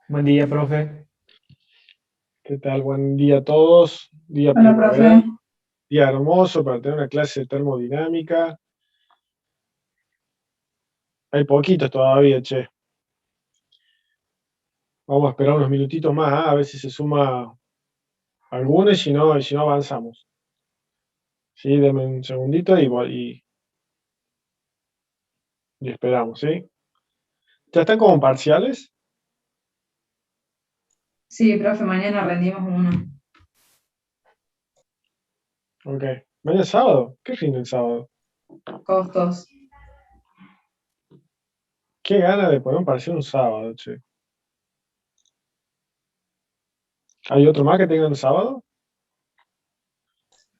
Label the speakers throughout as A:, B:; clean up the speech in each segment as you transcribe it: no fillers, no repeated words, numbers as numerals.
A: Buen día, profe.
B: ¿Qué tal? Buen día a todos. Día
C: Hola, profe.
B: primaveral, día hermoso para tener una clase de termodinámica. Hay poquitos todavía, che. Vamos a esperar unos minutitos más, a ver si se suma alguno y si no avanzamos. Sí, denme un segundito y esperamos, ¿sí? ¿Ya están como parciales?
C: Sí, profe, mañana rendimos uno.
B: Ok. Mañana es sábado. ¿Qué rinde el sábado?
C: Costos.
B: Qué gana de poner un parcial un sábado, che. ¿Hay otro más que tengan el sábado?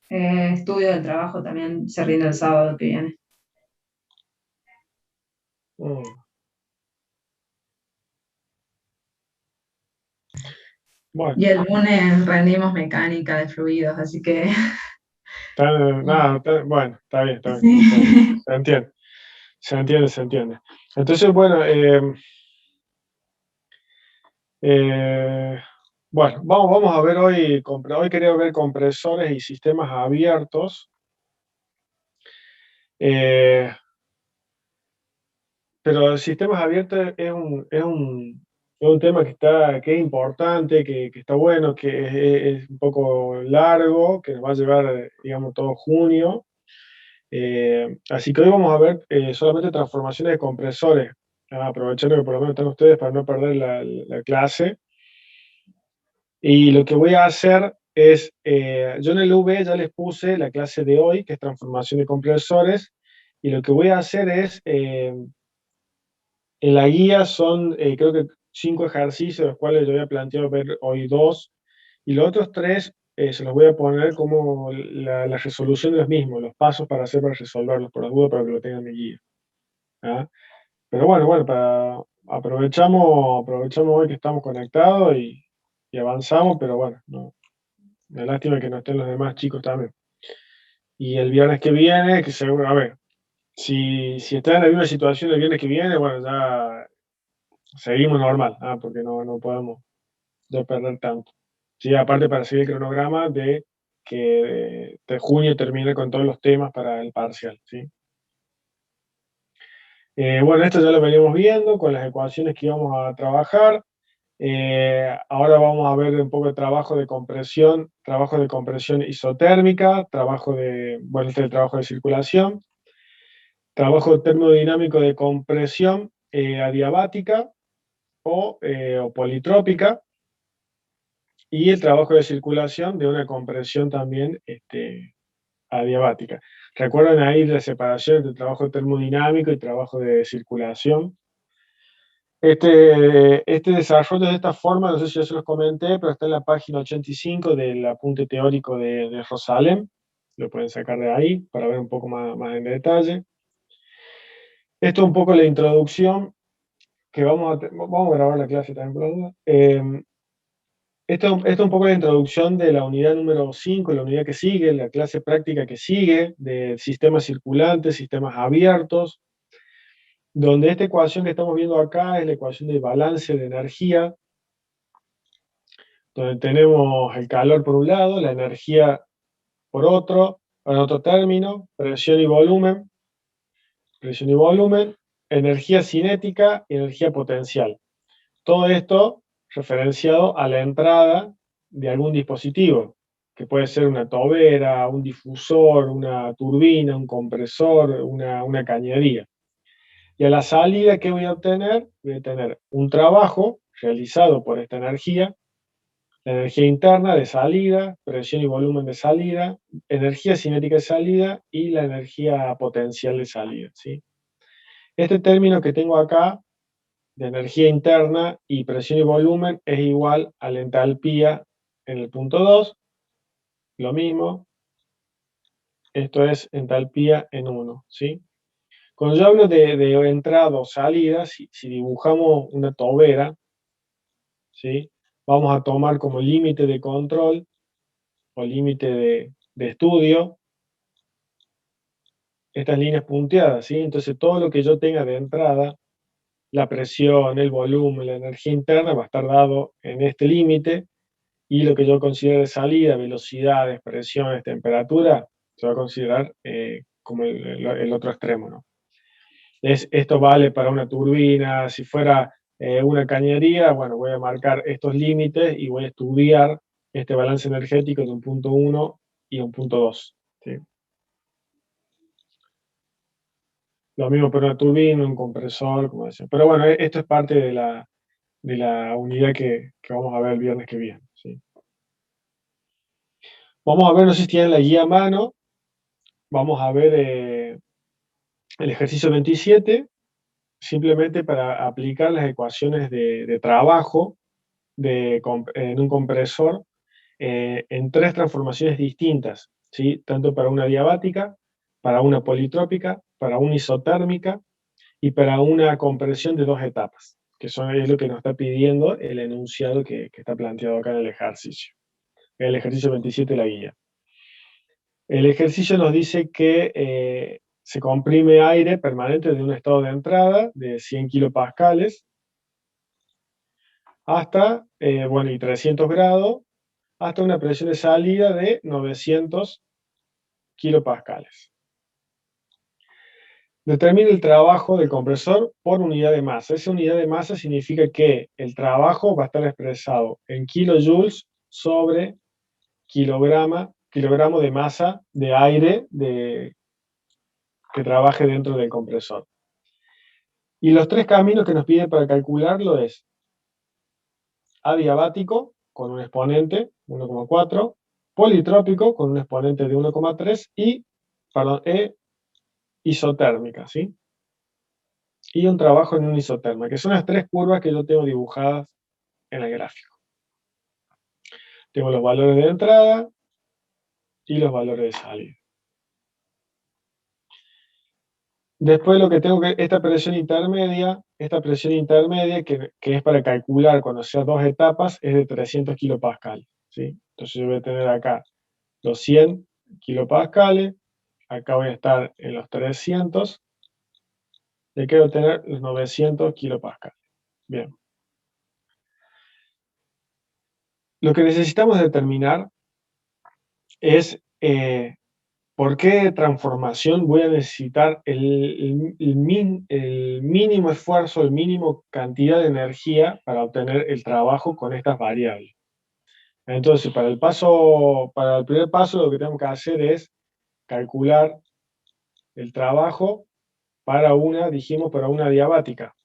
C: Estudio del trabajo también se rinde el sábado que viene.
B: Mm, Bueno,
C: Y el lunes rendimos mecánica de fluidos, así que
B: nada, bueno, está bien, está bien.
C: sí.
B: Se entiende. Se entiende, se entiende. Entonces, bueno, eh, vamos a ver hoy, hoy quería ver compresores y sistemas abiertos, eh, pero sistemas abiertos es un tema que es importante, que está bueno, que es un poco largo, que nos va a llevar, digamos, todo junio. Así que hoy vamos a ver solamente transformaciones de compresores, aprovechando que por lo menos están ustedes para no perder la clase. Y lo que voy a hacer es, yo en el V ya les puse la clase de hoy, que es transformación de compresores, y lo que voy a hacer es, en la guía son, creo que 5 ejercicios, de los cuales yo había planteado ver hoy dos, y los otros tres se los voy a poner como la resolución de los mismos, los pasos para hacer para resolverlos, por las dudas, para que lo tengan en mi guía. ¿Ah? Pero bueno, aprovechamos hoy que estamos conectados y avanzamos, pero bueno, no, una lástima que no estén los demás chicos también. Y el viernes que viene, que seguro, a ver, si están en la misma situación el viernes que viene, bueno, ya seguimos normal, porque no podemos ya perder tanto. Sí, aparte para seguir el cronograma de que de junio termine con todos los temas para el parcial, ¿sí? Bueno, esto ya lo venimos viendo con las ecuaciones que íbamos a trabajar. Ahora vamos a ver un poco de trabajo de compresión isotérmica, bueno, este es el trabajo de circulación, trabajo termodinámico de compresión adiabática o politrópica, y el trabajo de circulación de una compresión también adiabática. Recuerden ahí la separación entre trabajo termodinámico y trabajo de circulación. Este desarrollo de esta forma, no sé si ya se los comenté, pero está en la página 85 del apunte teórico de Rosalen. Lo pueden sacar de ahí para ver un poco más en detalle. Esto es un poco la introducción que vamos a grabar la clase también por la duda. Esto es un poco la introducción de la unidad número 5, la unidad que sigue, la clase práctica que sigue, de sistemas circulantes, sistemas abiertos, donde esta ecuación que estamos viendo acá es la ecuación de balance de energía, donde tenemos el calor por un lado, la energía por otro, en otro término, presión y volumen, energía cinética y energía potencial. Todo esto referenciado a la entrada de algún dispositivo, que puede ser una tobera, un difusor, una turbina, un compresor, una cañería. Y a la salida, ¿qué voy a obtener? Voy a tener un trabajo realizado por esta energía, la energía interna de salida, presión y volumen de salida, energía cinética de salida y la energía potencial de salida, ¿sí? Este término que tengo acá, de energía interna y presión y volumen, es igual a la entalpía en el punto 2, lo mismo, esto es entalpía en 1, ¿sí? Cuando yo hablo de entrada o salida, si dibujamos una tobera, ¿sí? Vamos a tomar como límite de control o límite de estudio estas líneas punteadas, ¿sí? Entonces todo lo que yo tenga de entrada la presión, el volumen, la energía interna va a estar dado en este límite, y lo que yo considero de salida, velocidades, presiones, temperatura, se va a considerar como el otro extremo, ¿no? Esto vale para una turbina. Si fuera una cañería, bueno, voy a marcar estos límites y voy a estudiar este balance energético de un punto 1 y un punto 2, ¿sí? Lo mismo para una turbina, un compresor, como decía. Pero bueno, esto es parte de la unidad que vamos a ver el viernes que viene, ¿sí? Vamos a ver, no sé si tienen la guía a mano, vamos a ver el ejercicio 27, simplemente para aplicar las ecuaciones de trabajo en un compresor en tres transformaciones distintas, ¿sí? Tanto para una diabática, para una politrópica, para una isotérmica y para una compresión de 2 etapas, que es lo que nos está pidiendo el enunciado que está planteado acá en el ejercicio 27 de la guía. El ejercicio nos dice que se comprime aire permanente de un estado de entrada de 100 kilopascales hasta, bueno, y 300 grados, hasta una presión de salida de 900 kilopascales. Determine el trabajo del compresor por unidad de masa. Esa unidad de masa significa que el trabajo va a estar expresado en kilojoules sobre kilogramo de masa de aire que trabaje dentro del compresor. Y los tres caminos que nos pide para calcularlo es adiabático con un exponente 1,4, politrópico con un exponente de 1,3 y, perdón, isotérmica, ¿sí? Y un trabajo en un isoterma, que son las tres curvas que yo tengo dibujadas en el gráfico. Tengo los valores de entrada y los valores de salida. Después lo que tengo que, esta presión intermedia que es para calcular cuando sea 2 etapas, es de 300 kilopascales, ¿sí? Entonces yo voy a tener acá los 100 kilopascales, acá voy a estar en los 300, y aquí voy a tener los 900 kilopascales. Bien. Lo que necesitamos determinar es por qué transformación voy a necesitar el mínimo esfuerzo, el mínimo cantidad de energía para obtener el trabajo con estas variables. Entonces, para el primer paso, lo que tenemos que hacer es calcular el trabajo dijimos, para una diabática,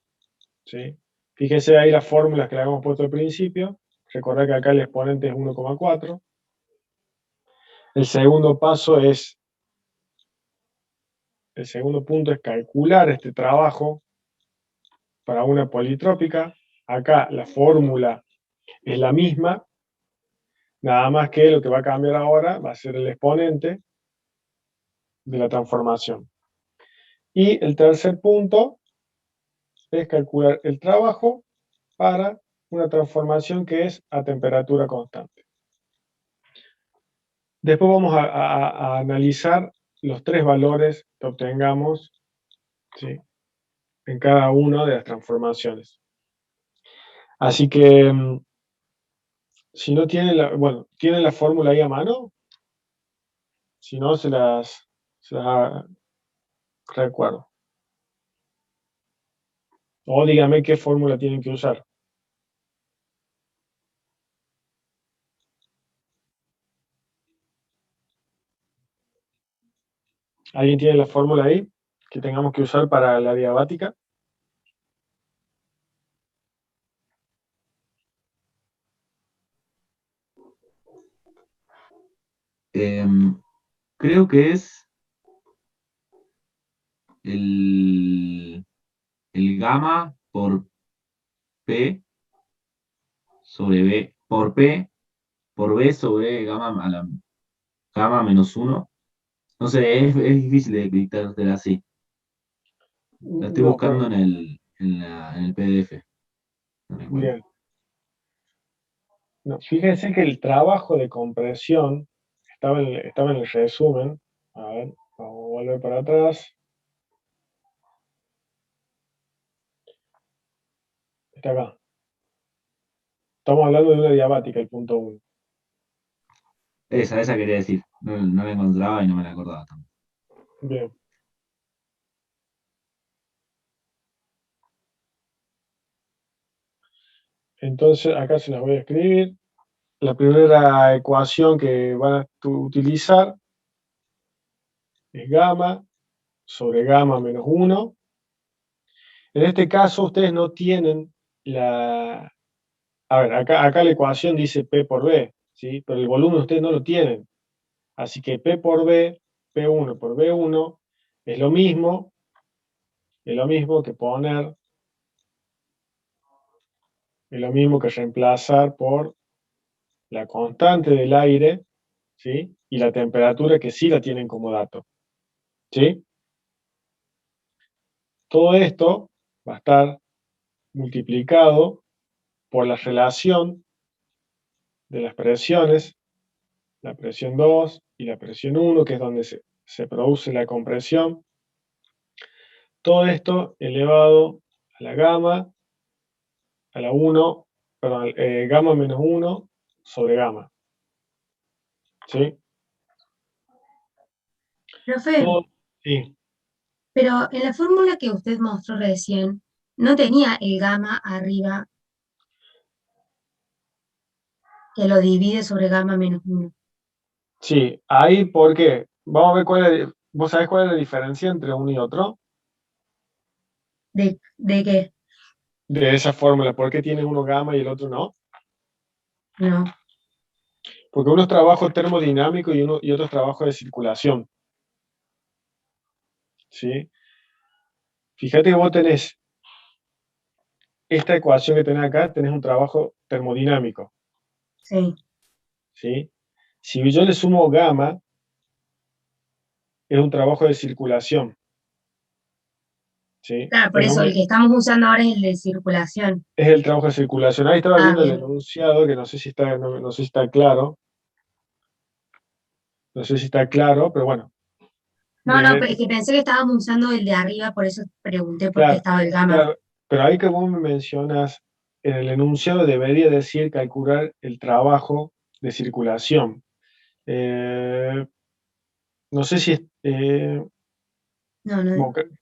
B: ¿sí? Fíjense ahí las fórmulas que le habíamos puesto al principio. Recordad que acá el exponente es 1,4. El segundo punto es calcular este trabajo para una politrópica. Acá la fórmula es la misma, nada más que lo que va a cambiar ahora va a ser el exponente de la transformación. Y el tercer punto es calcular el trabajo para una transformación que es a temperatura constante. Después vamos a analizar los tres valores que obtengamos, ¿sí?, en cada una de las transformaciones. Así que, si no tienen ¿tienen la fórmula ahí a mano? Si no, se las recuerdo. O dígame qué fórmula tienen que usar. ¿Alguien tiene la fórmula ahí que tengamos que usar para la diabática?
A: Creo que es el gamma por P sobre B, por P por B sobre gamma a la gamma menos 1. No sé, es difícil de dictártela así. La estoy
B: No,
A: buscando
B: pero
A: en el PDF. No la encuentro.
B: bien. No, fíjense que el trabajo de compresión estaba en el resumen. A ver, vamos a volver para atrás. Está acá. Estamos hablando de una diabática, el punto 1.
A: Esa quería decir. No la encontraba y no me la acordaba tampoco.
B: Bien. Entonces, acá se las voy a escribir. La primera ecuación que van a utilizar es gamma sobre gamma menos 1. En este caso, ustedes no tienen la... A ver, acá la ecuación dice P por B, ¿sí? Pero el volumen ustedes no lo tienen. Así que P por B, P1 por B1, es lo mismo que poner, es lo mismo que reemplazar por la constante del aire, ¿sí? Y la temperatura que sí la tienen como dato, ¿sí? Todo esto va a estar multiplicado por la relación de las presiones, la presión 2 y la presión 1, que es donde se produce la compresión. Todo esto elevado a la gamma, a la 1, perdón, gamma menos 1 sobre gamma. ¿Sí?
D: Profe,
B: Todo, sí,
D: pero en la fórmula que usted mostró recién, no tenía el gamma arriba que lo divide sobre gamma menos 1.
B: sí, ahí, ¿por qué? Vamos a ver ¿vos sabés cuál es la diferencia entre uno y otro?
D: ¿De qué?
B: De esa fórmula, ¿por qué tiene uno gamma y el otro no?
D: No.
B: Porque uno es trabajo termodinámico y otro es trabajo de circulación. ¿Sí? Fíjate que vos tenés esta ecuación que tenés acá, tenés un trabajo termodinámico.
D: Sí.
B: ¿Sí? Si yo le sumo gamma, es un trabajo de circulación. ¿Sí?
D: Claro, por eso el que estamos usando ahora es el de circulación.
B: Es el trabajo de circulación. Ahí estaba viendo el
D: Bien.
B: enunciado, que no sé si está claro. No sé si está claro, pero bueno.
D: No, pero es que pensé que estábamos usando el de arriba, por eso pregunté por qué
B: Claro,
D: estaba el gamma.
B: claro. Pero ahí que vos me mencionas, en el enunciado debería decir calcular el trabajo de circulación. No sé si
D: No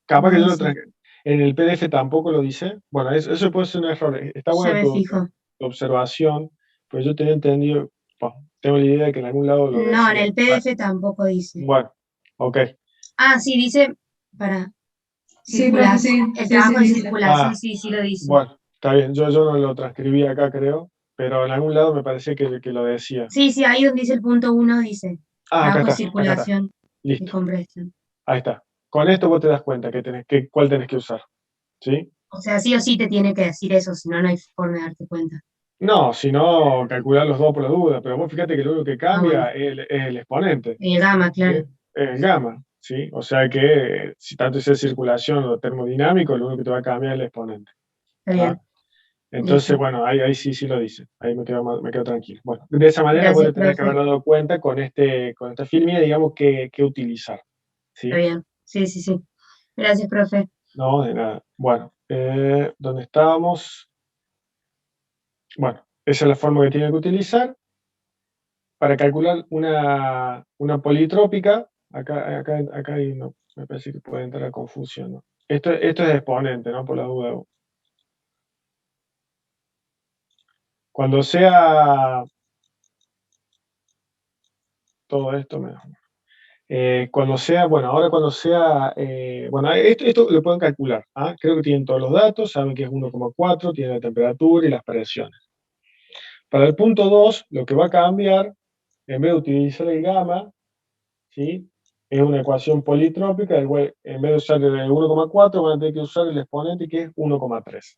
B: capaz que yo lo
D: dice.
B: traje. En el PDF tampoco lo dice. Bueno, eso puede ser un error. Está
D: Ya
B: buena
D: me fijo.
B: tu observación, pero yo tenía entendido, tengo la idea de que en algún lado lo
D: No, en
B: decía.
D: el PDF tampoco dice.
B: Bueno, ok.
D: Ah, sí, dice para
C: Sí, profe,
D: circulación.
C: sí,
D: El
C: sí, sí,
D: trabajo de
C: dice.
D: circulación,
B: Ah,
D: sí lo dice.
B: bueno, está bien. Yo no lo transcribí acá, creo, pero en algún lado me parecía que lo decía.
D: Sí, ahí donde dice el punto 1 dice
B: Ah,
D: trabajo de
B: acá está.
D: circulación y
B: Listo.
D: compresión.
B: Ahí está. Con esto vos te das cuenta cuál tenés que usar. ¿Sí?
D: O sea, sí o sí te tiene que decir eso, si no, no hay forma de darte cuenta.
B: No, si no, calcular los dos por la duda, pero vos fíjate que lo único que
D: Ah, bueno.
B: cambia es el exponente.
D: El gamma,
B: ¿Sí?
D: claro.
B: Es el gamma, ¿sí? O sea que si tanto es circulación o termodinámico, lo único que te va a cambiar es el exponente.
D: Está
B: ¿Ah?
D: bien.
B: Entonces,
D: Listo.
B: bueno, ahí sí lo dice. Ahí me quedo tranquilo. Bueno, de esa manera vos
D: Gracias,
B: te tenés que
D: profe.
B: haber dado cuenta con esta filmina, digamos, qué utilizar.
D: Está
B: ¿Sí?
D: bien. Sí. Gracias, profe.
B: No, de nada. Bueno, ¿dónde estábamos? Bueno, esa es la forma que tiene que utilizar. Para calcular una politrópica, acá me parece que puede entrar a confusión, ¿no? Esto es exponente, ¿no? Por la duda. Cuando sea todo esto, cuando sea, bueno, ahora cuando sea, bueno, esto lo pueden calcular, ¿ah? Creo que tienen todos los datos, saben que es 1,4, tiene la temperatura y las presiones. Para el punto 2, lo que va a cambiar, en vez de utilizar el gamma, ¿sí? Es una ecuación politrópica, en vez de usar el 1,4 van a tener que usar el exponente que es 1,3.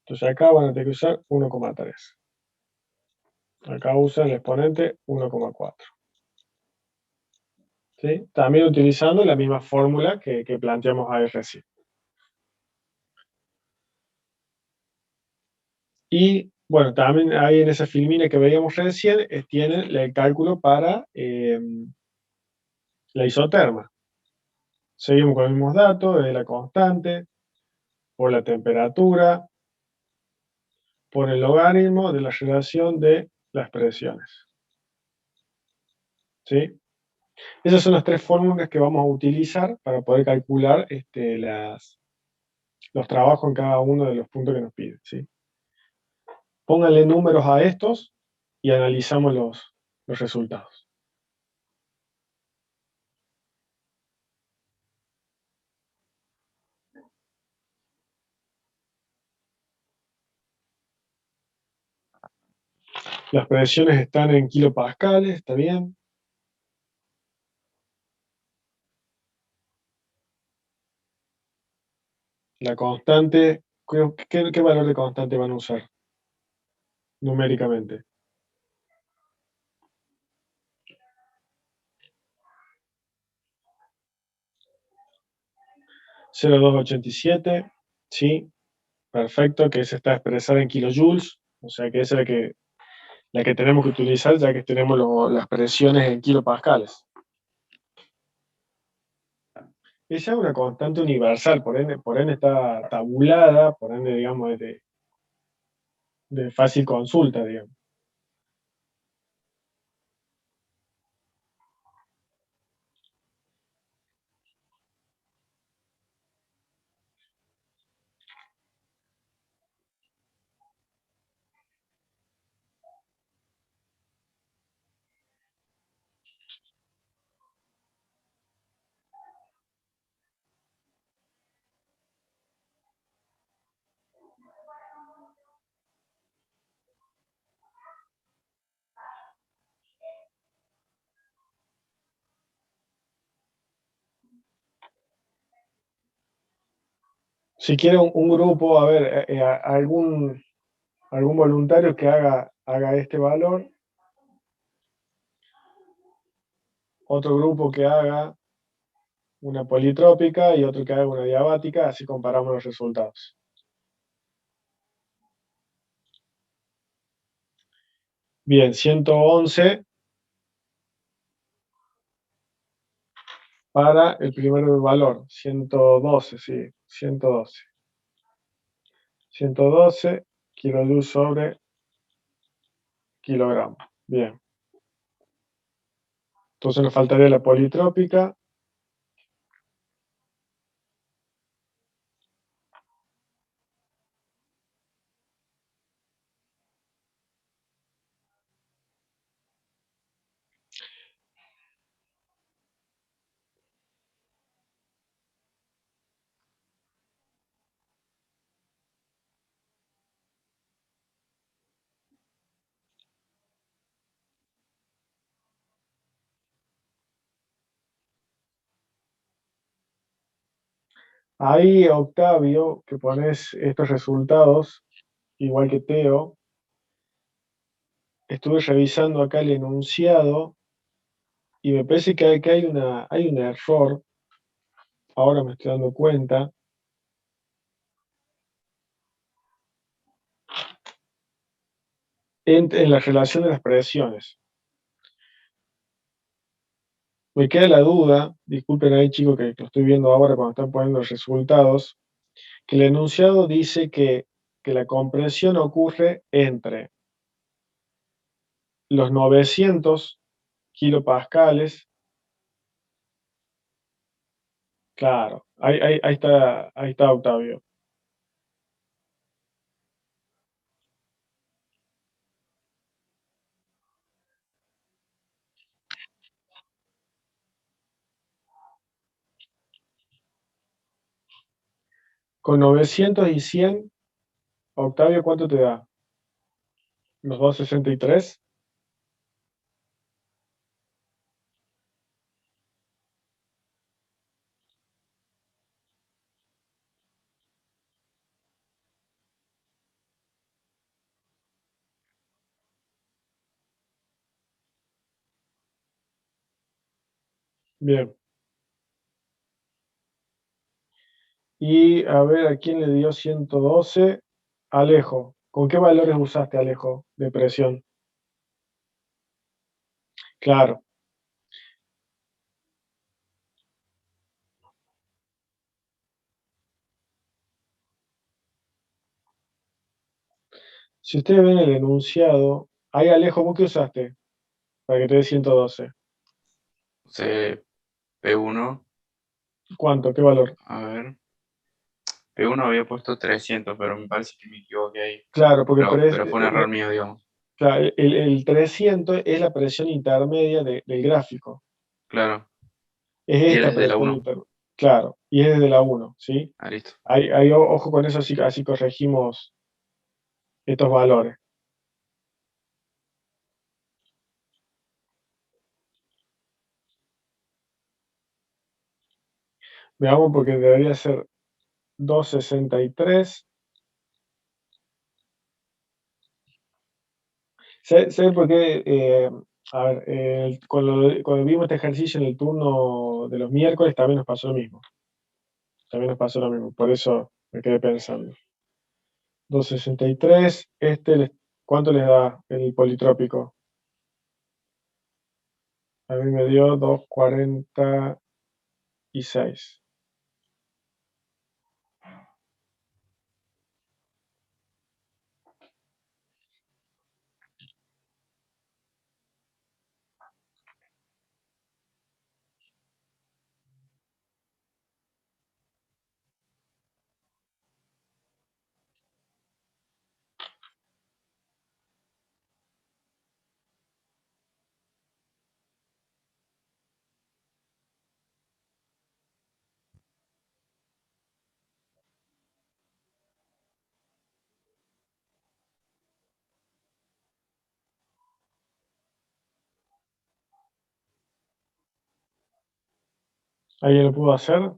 B: Entonces acá van a tener que usar 1,3. Acá usan el exponente 1,4. ¿Sí? También utilizando la misma fórmula que planteamos ahí recién. Y bueno, también ahí en esa filmina que veíamos recién, tienen el cálculo para la isoterma. Seguimos con los mismos datos, de la constante, por la temperatura por el logaritmo de la relación de las presiones. ¿Sí? Esas son las tres fórmulas que vamos a utilizar para poder calcular los trabajos en cada uno de los puntos que nos piden. ¿Sí? Pónganle números a estos y analizamos los resultados. Las presiones están en kilopascales, ¿está bien? La constante, ¿qué valor de constante van a usar numéricamente? 0,287, sí, perfecto, que esa está expresada en kilojoules, o sea que esa es la que tenemos que utilizar ya que tenemos las presiones en kilopascales. Esa es una constante universal, por ende está tabulada, por ende, digamos, es de fácil consulta, digamos. Si quiere un grupo, a ver, algún voluntario que haga este valor, otro grupo que haga una politrópica y otro que haga una diabática, así comparamos los resultados. Bien, 111 para el primer valor, 112, sí, 112. 112 kilojoules sobre kilogramo. Bien. Entonces nos faltaría la politrópica. Ahí, Octavio, que pones estos resultados, igual que Teo, estuve revisando acá el enunciado y me parece que hay un error, ahora me estoy dando cuenta, en la relación de las presiones. Me queda la duda, disculpen ahí chicos que lo estoy viendo ahora cuando están poniendo los resultados, que el enunciado dice que la compresión ocurre entre los 900 kilopascales, claro, ahí está Octavio, con 900 y 100, Octavio, ¿cuánto te da? ¿Los 263? Bien. Y a ver, ¿a quién le dio 112? Alejo. ¿Con qué valores usaste, Alejo, de presión? Claro. Si ustedes ven el enunciado, ahí Alejo, ¿vos qué usaste? Para que te dé 112.
E: Usé P1,
B: ¿Cuánto? ¿Qué valor?
E: a ver. P1 había puesto 300, pero me parece que me equivoqué ahí.
B: Claro, porque
E: Pero fue un error mío, digamos.
B: claro, el 300 es la presión intermedia del gráfico.
E: Claro.
B: Es
E: Y
B: esta
E: era desde la
B: presión
E: 1.
B: intermedia. Claro, y es desde la 1, ¿sí?
E: Ah, listo.
B: Ahí, ojo con eso, así corregimos estos valores. Veamos porque debería ser 263. ¿Sabe por qué? A ver, cuando vimos este ejercicio en el turno de los miércoles también nos pasó lo mismo. También nos pasó lo mismo, por eso me quedé pensando. 263, ¿cuánto les da el politrópico? A mí me dio 246. ¿Alguien lo pudo hacer?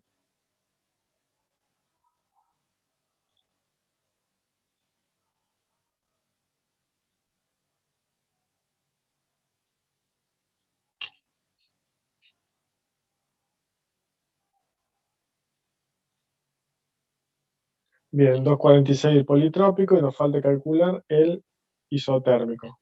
B: Bien, 246 el politrópico y nos falta calcular el isotérmico.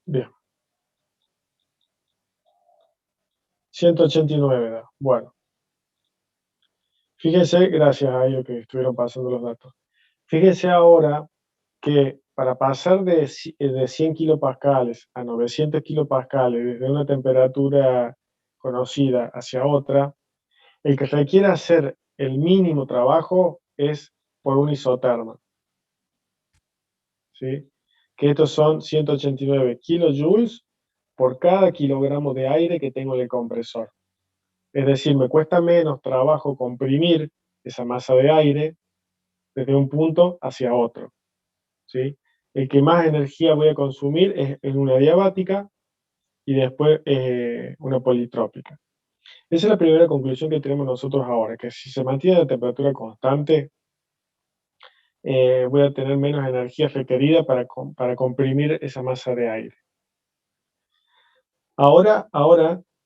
B: Bien. 189 da. Bueno. Fíjense, gracias a ellos que estuvieron pasando los datos. Fíjense ahora que para pasar de 100 kilopascales a 900 kilopascales desde una temperatura conocida hacia otra, el que requiere hacer el mínimo trabajo es por un isotermo, ¿sí? Que estos son 189 kilojoules por cada kilogramo de aire que tengo en el compresor. Es decir, me cuesta menos trabajo comprimir esa masa de aire desde un punto hacia otro, ¿sí? El que más energía voy a consumir es en una diabática y después una politrópica. Esa es la primera conclusión que tenemos nosotros ahora, que si se mantiene la temperatura constante, voy a tener menos energía requerida para comprimir esa masa de aire. Ahora,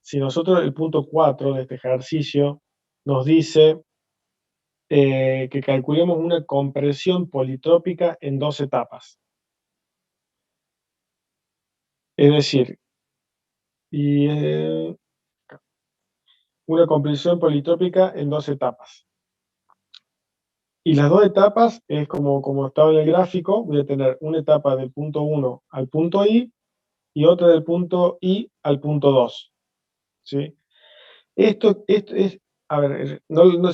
B: si nosotros el punto 4 de este ejercicio nos dice que calculemos una compresión politrópica en 2 etapas. Es decir, una compresión politrópica en 2 etapas. Y las 2 etapas es como estaba en el gráfico, voy a tener una etapa del punto 1 al punto I y otra del punto I al punto 2. ¿Sí? Esto es, a ver,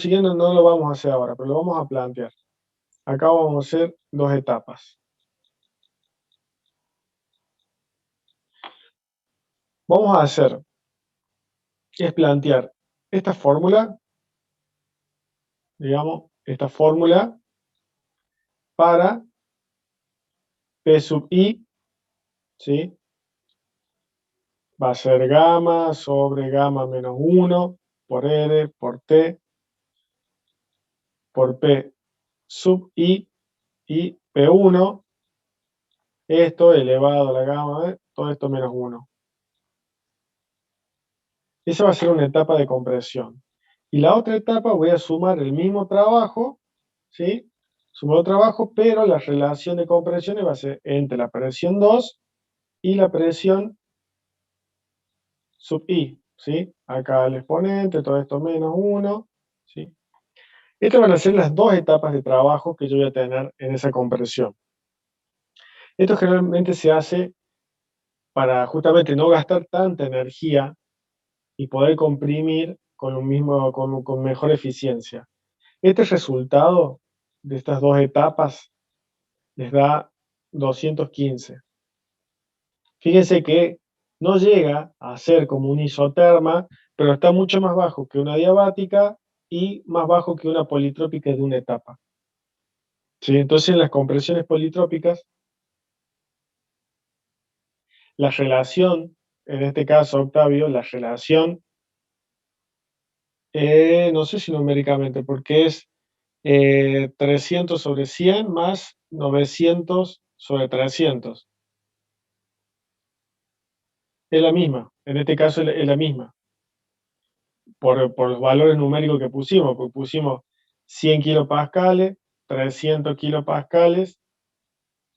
B: si bien no lo vamos a hacer ahora, pero lo vamos a plantear. Acá vamos a hacer 2 etapas. Vamos a hacer, es plantear esta fórmula, digamos, esta fórmula para P sub I, ¿sí? Va a ser gamma sobre gamma menos 1 por R por T por P sub I y P1 esto elevado a la gamma, todo esto menos 1. Esa va a ser una etapa de compresión. Y la otra etapa voy a sumar el mismo trabajo, ¿sí? Sumar trabajo, pero la relación de compresiones va a ser entre la presión 2 y la presión sub I, ¿sí? Acá el exponente, todo esto menos 1, ¿sí? Estas van a ser las dos etapas de trabajo que yo voy a tener en esa compresión. Esto generalmente se hace para justamente no gastar tanta energía y poder comprimir con mejor eficiencia. Este resultado de estas dos etapas les da 215. Fíjense que no llega a ser como un isoterma, pero está mucho más bajo que una diabática y más bajo que una politrópica de una etapa. ¿Sí? Entonces, en las compresiones politrópicas, la relación, en este caso, Octavio, la relación, no sé si numéricamente, porque es 300 sobre 100 más 900 sobre 300. Es la misma, en este caso es la misma, por los valores numéricos que pusimos, porque pusimos 100 kilopascales, 300 kilopascales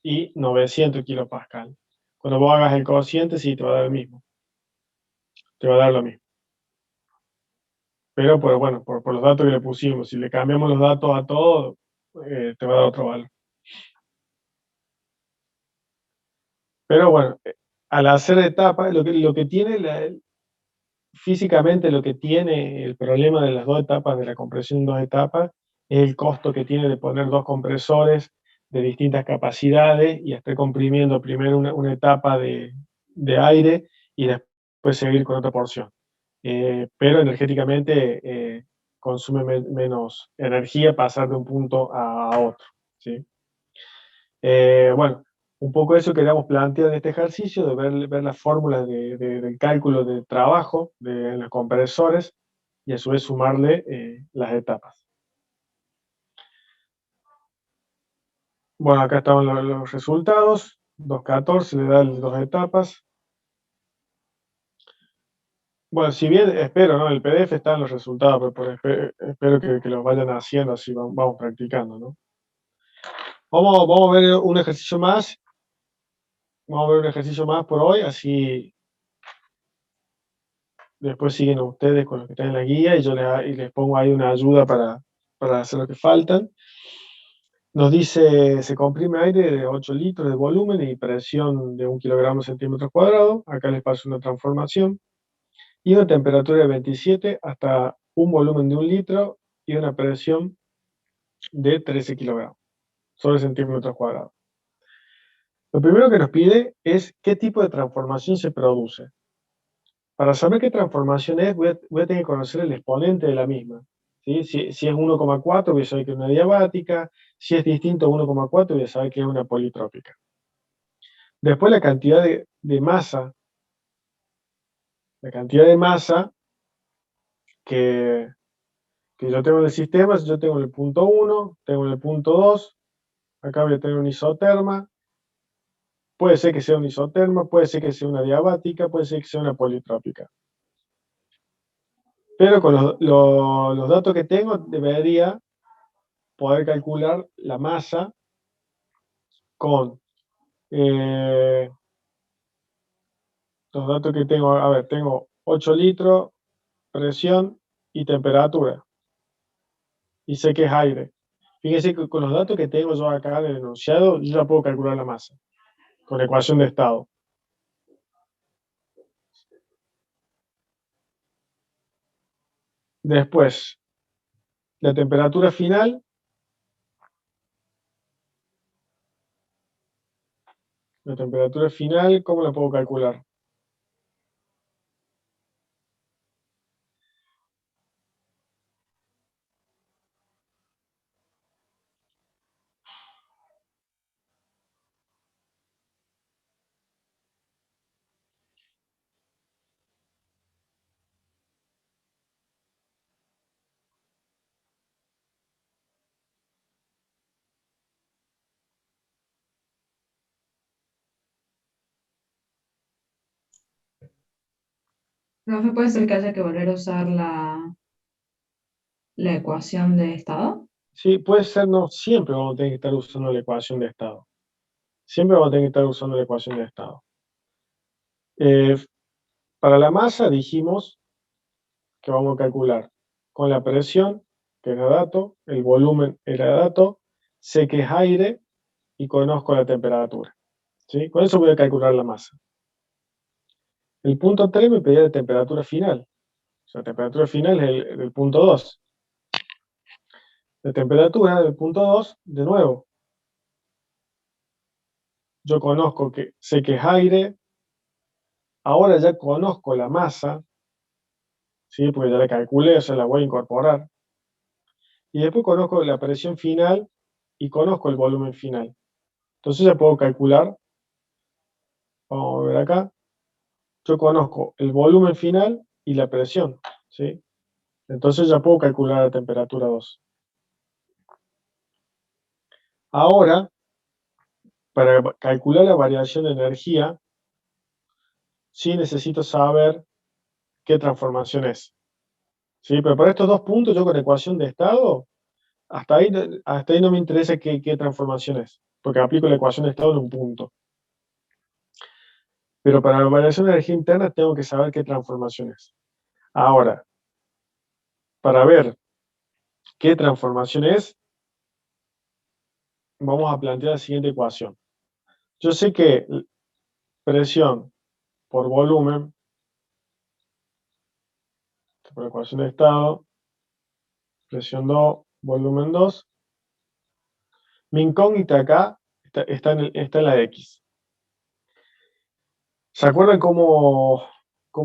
B: y 900 kilopascales. Cuando vos hagas el cociente, sí, te va a dar el mismo, te va a dar lo mismo. Pero bueno, por los datos que le pusimos, si le cambiamos los datos a todo, te va a dar otro valor. Pero bueno, al hacer etapas, lo que tiene físicamente lo que tiene el problema de las dos etapas, de la compresión en dos etapas, es el costo que tiene de poner dos compresores de distintas capacidades y estar comprimiendo primero una etapa de aire y después seguir con otra porción. Pero energéticamente consume menos energía pasar de un punto a otro, ¿sí? Bueno, un poco eso queríamos plantear en este ejercicio, de ver las fórmulas del cálculo de trabajo de los compresores y a su vez sumarle las etapas. Bueno, acá estaban los resultados. 2.14 le da las dos etapas. Bueno, si bien espero, ¿no? El PDF están los resultados, pero espero que los vayan haciendo, así vamos practicando, ¿no? Vamos a ver un ejercicio más. Vamos a ver un ejercicio más por hoy, así después siguen ustedes con los que están en la guía y yo les pongo ahí una ayuda para hacer lo que faltan. Nos dice, se comprime aire de 8 litros de volumen y presión de 1 kilogramo centímetros cuadrados. Acá les paso una transformación. Y una temperatura de 27 hasta un volumen de 1 litro y una presión de 13 kilogramos sobre centímetros cuadrados. Lo primero que nos pide es qué tipo de transformación se produce. Para saber qué transformación es, voy a tener que conocer el exponente de la misma. ¿Sí? Si es 1,4, voy a saber que es una diabática. Si es distinto a 1,4, voy a saber que es una politrópica. Después la cantidad de masa. La cantidad de masa que yo tengo en el sistema, yo tengo en el punto 1, tengo en el punto 2, acá voy a tener un isoterma. Puede ser que sea un isoterma, puede ser que sea una diabática, puede ser que sea una politrópica. Pero con los datos que tengo, debería poder calcular la masa con los datos que tengo. A ver, tengo 8 litros, presión y temperatura. Y sé que es aire. Fíjense que con los datos que tengo yo acá en el enunciado, yo ya puedo calcular la masa con la ecuación de estado. Después, la temperatura final. La temperatura final, ¿cómo la puedo calcular?
C: Profe, ¿puede ser que haya que volver a usar la ecuación de estado?
B: Sí, puede ser, no siempre vamos a tener que estar usando la ecuación de estado. Siempre vamos a tener que estar usando la ecuación de estado. Eh, para la masa dijimos que vamos a calcular con la presión, que era dato, el volumen era dato, sé que es aire y conozco la temperatura. ¿Sí? Con eso voy a calcular la masa. El punto 3 me pedía la temperatura final. O sea, la temperatura final es el punto 2. La temperatura del punto 2, de nuevo, yo conozco que sé que es aire, ahora ya conozco la masa, ¿sí? Porque ya la calculé, o sea, la voy a incorporar. Y después conozco la presión final y conozco el volumen final. Entonces ya puedo calcular, vamos a ver acá, yo conozco el volumen final y la presión, ¿sí? Entonces ya puedo calcular la temperatura 2. Ahora, para calcular la variación de energía, sí necesito saber qué transformación es. ¿Sí? Pero para estos dos puntos, yo con la ecuación de estado, hasta ahí no me interesa qué transformación es, porque aplico la ecuación de estado en un punto. Pero para la variación de energía interna tengo que saber qué transformación es. Ahora, para ver qué transformación es, vamos a plantear la siguiente ecuación. Yo sé que presión por volumen, por la ecuación de estado, presión 2, volumen 2. Mi incógnita acá está en la X. ¿Se acuerdan cómo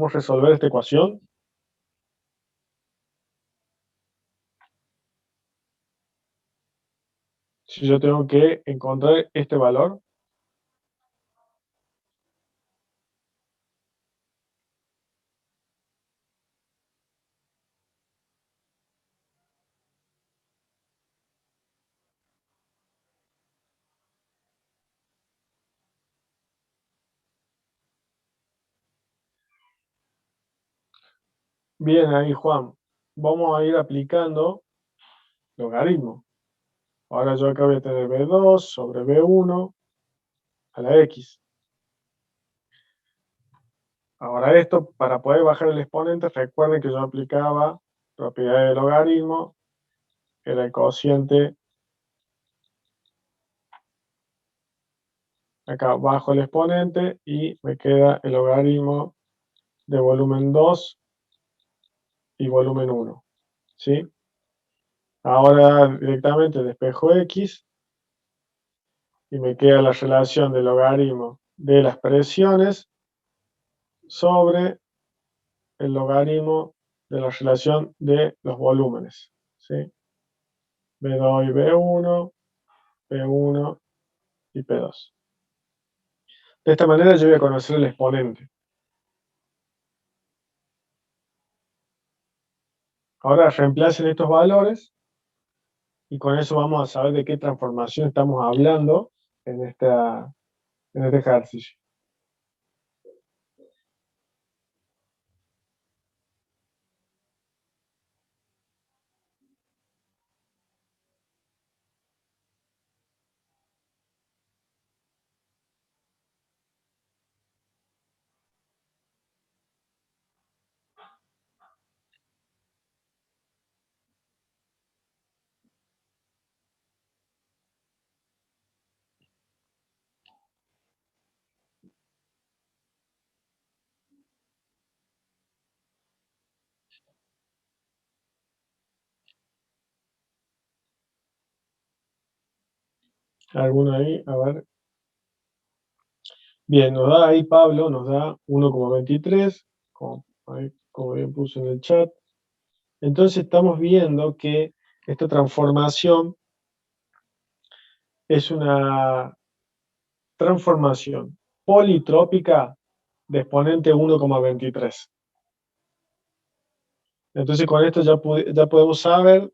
B: resolver esta ecuación? Si yo tengo que encontrar este valor, bien ahí Juan, vamos a ir aplicando logaritmo. Ahora yo acá voy a tener B2 sobre B1 a la X. Ahora esto, para poder bajar el exponente, recuerden que yo aplicaba propiedad de logaritmo, era el cociente, acá bajo el exponente y me queda el logaritmo de volumen 2 y volumen 1. ¿Sí? Ahora directamente despejo X y me queda la relación del logaritmo de las presiones sobre el logaritmo de la relación de los volúmenes. ¿Sí? B2 y B1, P1 y P2. De esta manera yo voy a conocer el exponente. Ahora reemplacen estos valores y con eso vamos a saber de qué transformación estamos hablando en este ejercicio. ¿Alguno ahí? A ver. Bien, nos da ahí Pablo, nos da 1,23, como bien puso en el chat. Entonces estamos viendo que esta transformación es una transformación politrópica de exponente 1,23. Entonces con esto ya podemos saber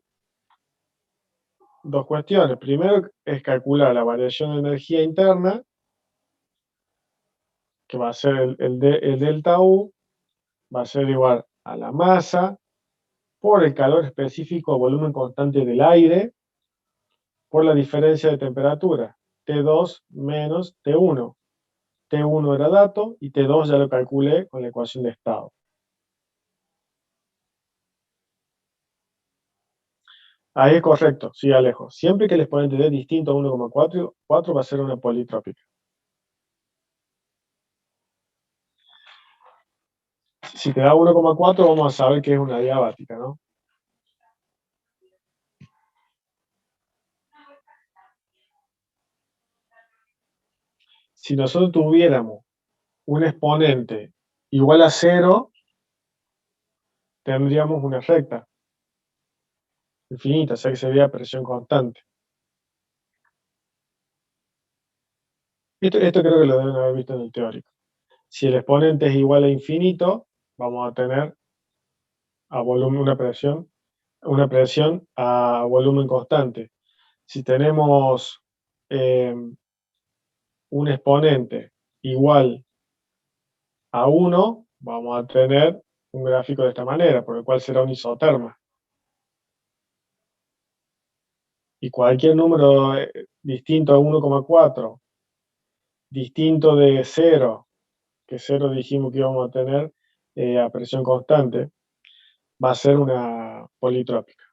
B: dos cuestiones. Primero es calcular la variación de energía interna, que va a ser el delta U, va a ser igual a la masa por el calor específico o volumen constante del aire por la diferencia de temperatura, T2 menos T1. T1 era dato y T2 ya lo calculé con la ecuación de estado. Ahí es correcto, sí, Alejo. Siempre que el exponente dé distinto a 1,4 va a ser una politrópica. Si te da 1,4 vamos a saber que es una diabática, ¿no? Si nosotros tuviéramos un exponente igual a 0, tendríamos una recta infinita, o sea que sería presión constante. Esto creo que lo deben haber visto en el teórico. Si el exponente es igual a infinito, vamos a tener a volumen una presión a volumen constante. Si tenemos un exponente igual a 1, vamos a tener un gráfico de esta manera, por el cual será un isoterma. Y cualquier número distinto a 1,4, distinto de 0, que 0 dijimos que íbamos a tener a presión constante, va a ser una politrópica.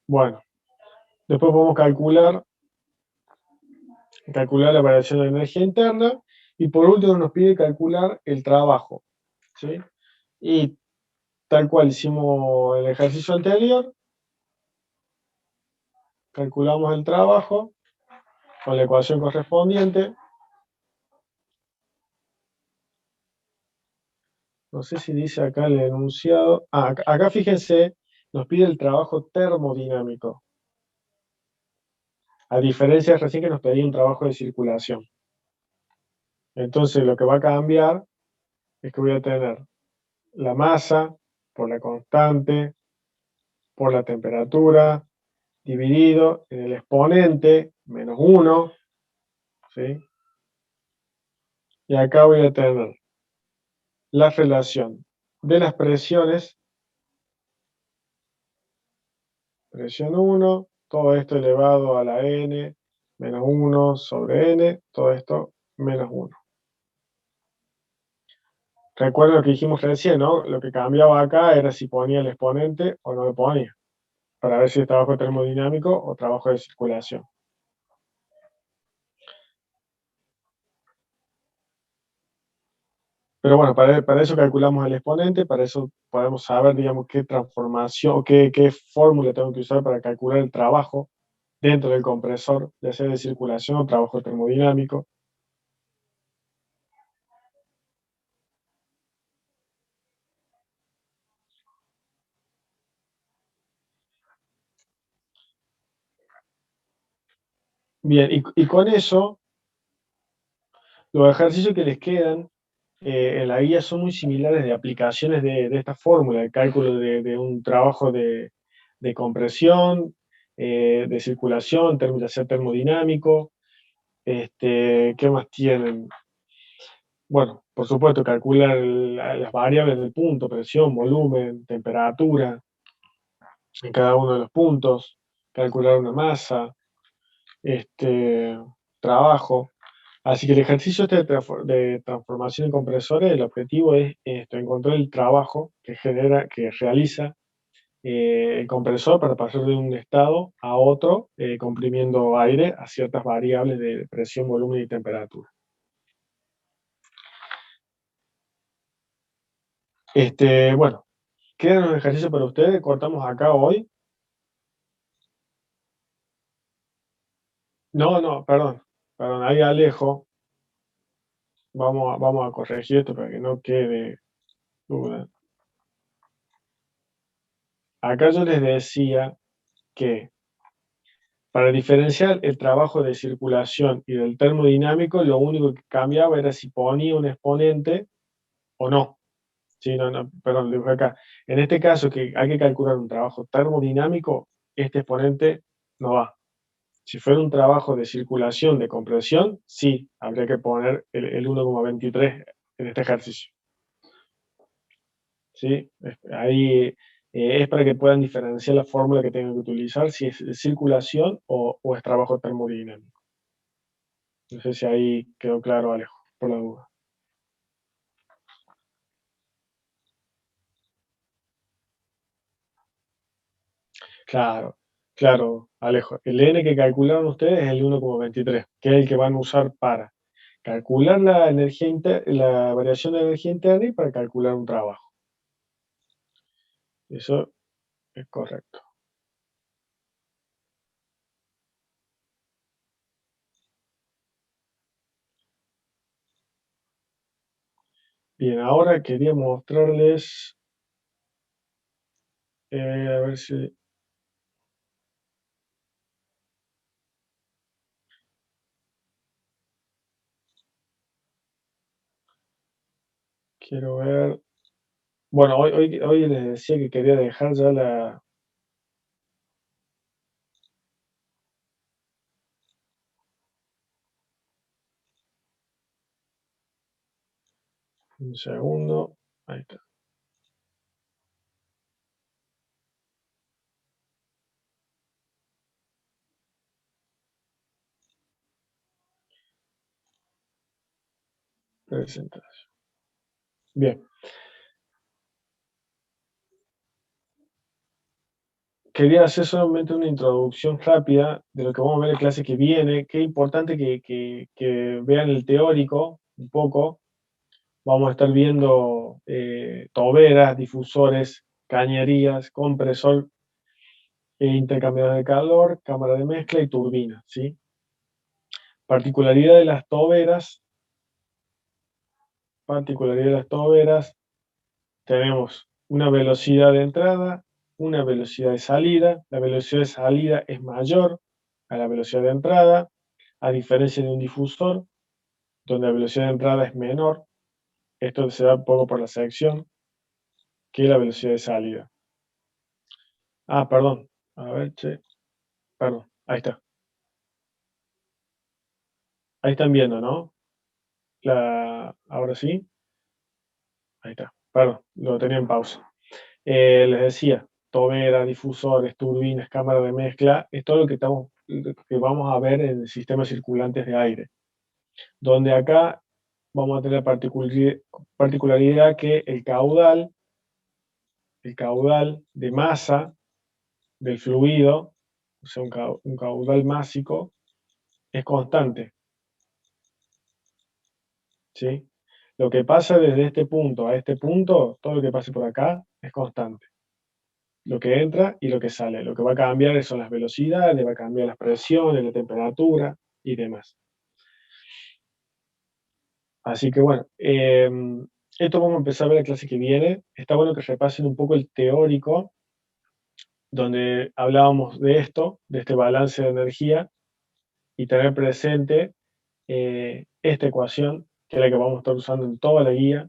B: Bueno, después podemos calcular la variación de energía interna y por último nos pide calcular el trabajo, ¿sí? Y tal cual hicimos el ejercicio anterior, calculamos el trabajo con la ecuación correspondiente. No sé si dice acá el enunciado. Acá fíjense, nos pide el trabajo termodinámico. A diferencia de recién que nos pedía un trabajo de circulación. Entonces lo que va a cambiar es que voy a tener la masa por la constante, por la temperatura, dividido en el exponente, menos 1, ¿sí? Y acá voy a tener la relación de las presiones, presión 1, todo esto elevado a la n, menos 1 sobre n, todo esto menos 1. Recuerden lo que dijimos recién, ¿no? Lo que cambiaba acá era si ponía el exponente o no lo ponía, para ver si es trabajo termodinámico o trabajo de circulación. Pero bueno, para eso calculamos el exponente, para eso podemos saber, digamos, qué transformación o qué fórmula tengo que usar para calcular el trabajo dentro del compresor, ya sea de circulación o trabajo termodinámico. Bien, y con eso, los ejercicios que les quedan en la guía son muy similares de aplicaciones de esta fórmula, de cálculo de un trabajo de compresión, de circulación, ya sea termodinámico. ¿Qué más tienen? Bueno, por supuesto, calcular las variables del punto, presión, volumen, temperatura, en cada uno de los puntos, calcular una masa, trabajo. Así que el ejercicio de transformación en compresores, el objetivo es encontrar el trabajo que realiza el compresor para pasar de un estado a otro, comprimiendo aire a ciertas variables de presión, volumen y temperatura. Bueno, quedan los ejercicios para ustedes, cortamos acá hoy. No, perdón, ahí Alejo. Vamos a corregir esto para que no quede duda. Acá yo les decía que para diferenciar el trabajo de circulación y del termodinámico, lo único que cambiaba era si ponía un exponente o no. Sí, no, perdón, lo dibujé acá. En este caso, que hay que calcular un trabajo termodinámico, este exponente no va. Si fuera un trabajo de circulación, de compresión, sí, habría que poner el 1,23 en este ejercicio. ¿Sí? Ahí es para que puedan diferenciar la fórmula que tengan que utilizar, si es de circulación o es trabajo termodinámico. No sé si ahí quedó claro, Alejo, por la duda. Claro, claro, Alejo. El N que calcularon ustedes es el 1,23, que es el que van a usar para calcular la la variación de energía interna y para calcular un trabajo. Eso es correcto. Bien, ahora quería mostrarles, a ver si... Quiero ver... Bueno, hoy les decía que quería dejar ya la... Un segundo. Ahí está. Presentación. Bien. Quería hacer solamente una introducción rápida de lo que vamos a ver en la clase que viene. Qué importante que vean el teórico un poco. Vamos a estar viendo toberas, difusores, cañerías, compresor, intercambiador de calor, cámara de mezcla y turbina, ¿sí? Particularidad de las toberas. Particularidad de las toberas. Tenemos una velocidad de entrada, una velocidad de salida. La velocidad de salida es mayor a la velocidad de entrada, a diferencia de un difusor, donde la velocidad de entrada es menor. Esto se da un poco por la sección, que la velocidad de salida. Ah, perdón. A ver, che. Perdón. Ahí está. Ahí están viendo, ¿no? Ahora sí. Ahí está. Perdón, lo tenía en pausa. Les decía, tobera, difusores, turbinas, cámara de mezcla, es todo lo que vamos a ver en sistemas circulantes de aire. Donde acá vamos a tener particularidad que el caudal de masa del fluido, o sea, un caudal másico, es constante. ¿Sí? Lo que pasa desde este punto a este punto, todo lo que pase por acá es constante. Lo que entra y lo que sale. Lo que va a cambiar son las velocidades, va a cambiar las presiones, la temperatura y demás. Así que bueno, esto vamos a empezar a ver la clase que viene. Está bueno que repasen un poco el teórico, donde hablábamos de esto, de este balance de energía, y tener presente esta ecuación, que es la que vamos a estar usando en toda la guía,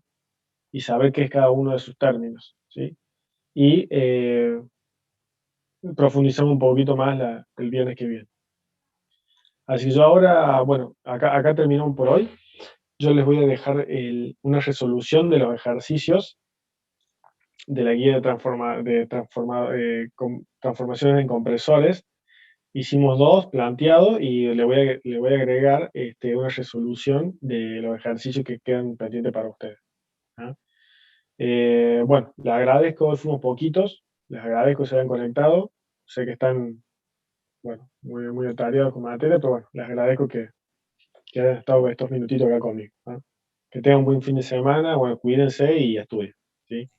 B: y saber qué es cada uno de sus términos, ¿sí? Y profundizamos un poquito más el viernes que viene. Así que yo ahora, bueno, acá terminamos por hoy. Yo les voy a dejar una resolución de los ejercicios de la guía de transformaciones en compresores. Hicimos dos planteados y le voy a agregar una resolución de los ejercicios que quedan pendientes para ustedes. ¿Ah? Bueno, les agradezco, hoy fuimos poquitos, les agradezco que se hayan conectado. Sé que están, bueno, muy atareados con materia, pero bueno, les agradezco que hayan estado estos minutitos acá conmigo. ¿Ah? Que tengan un buen fin de semana, bueno, cuídense y estudien, ¿sí?